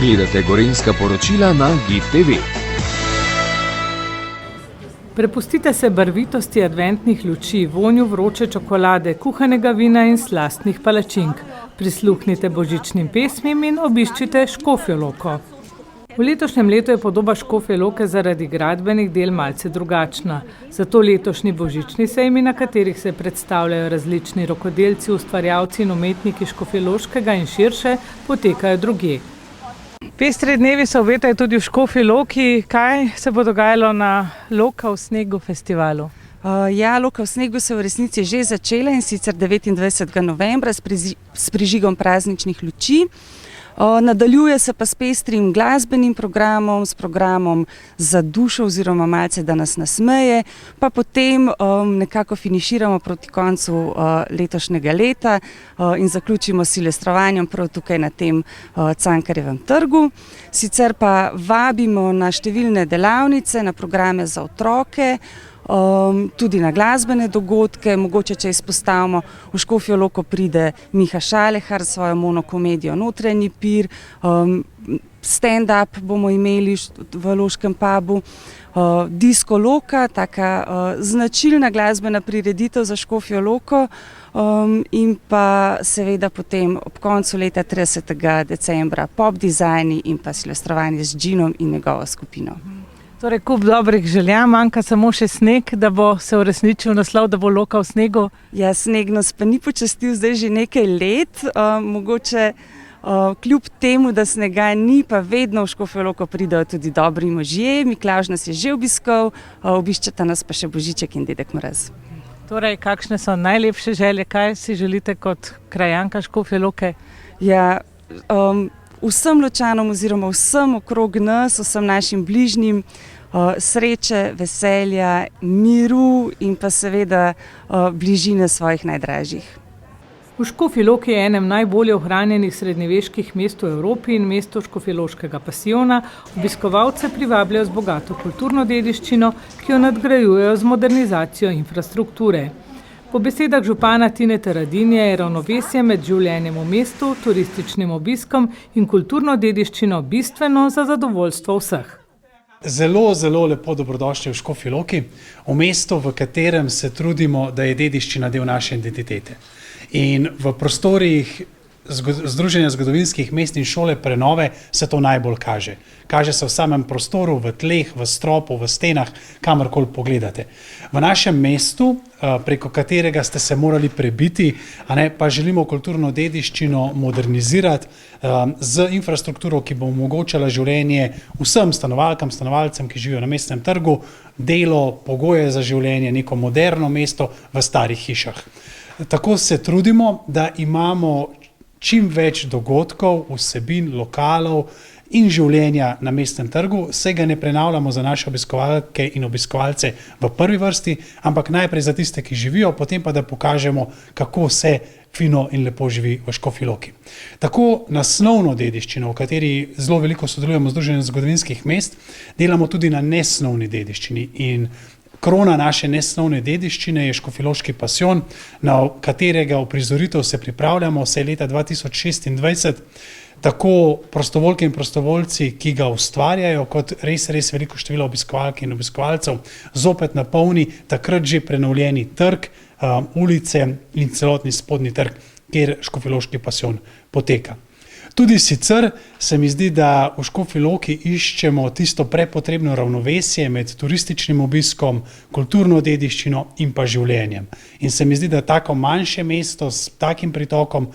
Gledate Gorenjska poročila na GIF TV. Prepustite se barvitosti adventnih luči, vonju vroče čokolade, kuhanega vina in slastnih palačink. Prisluhnite božičnim pesmim in obiščite Škofjo Loko. V letošnjem letu je podoba Škofje Loke zaradi gradbenih del malce drugačna. Zato letošnji božični sejmi, na katerih se predstavljajo različni rokodelci, ustvarjalci in umetniki škofjeloškega in širše, potekajo drugje. Pestri dnevi se obetajo tudi v Škofji Loki. Kaj se bo dogajalo na Loka v snegu festivalu? Loka v snegu se v resnici že začela, in sicer 29. novembra s prižigom prazničnih luči. Nadaljuje se pa s pestrim glasbenim programom, s programom Za dušo oziroma malce da nas nasmeje, pa potem nekako finiširamo proti koncu letošnjega leta in zaključimo s silvestrovanjem prav tukaj na tem Cankarjevem trgu. Sicer pa vabimo na številne delavnice, na programe za otroke, tudi na glasbene dogodke. Mogoče, če izpostavimo, v Škofjo Loko pride Miha Šalehar s svojo monokomedijo Notranji pir, stand-up bomo imeli v Loškem pubu, Disko Loka, taka značilna glasbena prireditev za Škofjo Loko, in pa seveda potem ob koncu leta 30. decembra pop dizajni in pa silvestrovanje z Džinom in njegovo skupino. Torej, kup dobrih želja, manjka samo še sneg, da bo se uresničil naslov, da bo Loka v snegu. Ja, sneg nas pa ni počastil zdaj že nekaj let, mogoče kljub temu, da snega ni, pa vedno v Škofjo Loko pridejo tudi dobri možje. Miklavž nas je že obiskal, obiščeta nas pa še Božiček in Dedek Mraz. Torej, kakšne so najlepše želje, kaj si želite kot krajanka Škofje Loke? Ja, vsem Ločanom oziroma vsem okrog nas, vsem našim bližnjim, sreče, veselja, miru in pa seveda bližine svojih najdražjih. V Škofji Loki je enem najbolje ohranjenih srednjeveških mest v Evropi in mesto škofjeloškega pasijona. Obiskovalce privabljajo z bogato kulturno dediščino, ki jo nadgrajujejo z modernizacijo infrastrukture. Po besedah župana Tineta Radinje je ravnovesje med življenjem v mestu, turističnim obiskom in kulturno dediščino bistveno za zadovoljstvo vseh. Zelo lepo dobrodošli v Škofji Loki, v mestu, v katerem se trudimo, da je dediščina del naše identitete. In v prostorih Združenja zgodovinskih mest in šole prenove se to najbolj kaže. Kaže se v samem prostoru, v tleh, v stropu, v stenah, kamorkoli pogledate. V našem mestu, preko katerega ste se morali prebiti, pa želimo kulturno dediščino modernizirati z infrastrukturo, ki bo omogočala življenje vsem stanovalkam, stanovalcem, ki živijo na mestnem trgu, delo, pogoje za življenje, neko moderno mesto v starih hišah. Tako se trudimo, da imamo čim več dogodkov, vsebin, lokalov in življenja na mestnem trgu. Vsega ne prenavljamo za naše obiskovalke in obiskovalce v prvi vrsti, ampak najprej za tiste, ki živijo, potem pa da pokažemo, kako se fino in lepo živi v Škofji Loki. Tako nasnovno dediščino, v kateri zelo veliko sodelujemo z Združenjem zgodovinskih mest, delamo tudi na nesnovni dediščini. In krona naše nesnovne dediščine je Škofjeloški pasijon, na katerega uprizoritev se pripravljamo vse leta 2026. Tako prostovoljke in prostovoljci, ki ga ustvarjajo, kot res veliko število obiskovalk in obiskovalcev, zopet napolni takrat že prenovljeni trg, ulice in celotni spodnji trg, kjer Škofjeloški pasijon poteka. Tudi sicer se mi zdi, da v Škofji Loki iščemo tisto prepotrebno ravnovesje med turističnim obiskom, kulturno dediščino in pa življenjem. In se mi zdi, da tako manjše mesto s takim pritokom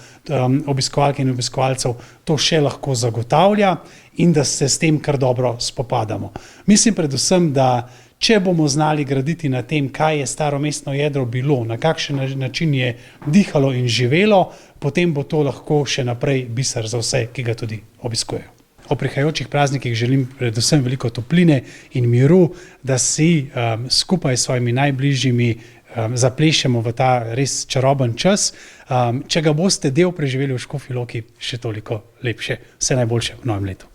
obiskovalk in obiskovalcev to še lahko zagotavlja in da se s tem kar dobro spopadamo. Mislim predvsem, da če bomo znali graditi na tem, kaj je staro mestno jedro bilo, na kakšen način je dihalo in živelo, potem bo to lahko še naprej biser za vse, ki ga tudi obiskujejo. O prihajajočih praznikih želim predvsem veliko topline in miru, da si skupaj s svojimi najbližjimi zaplešemo v ta res čaroben čas. Če ga boste del preživeli v Škofji Loki, še toliko lepše. Vse najboljše v novem letu.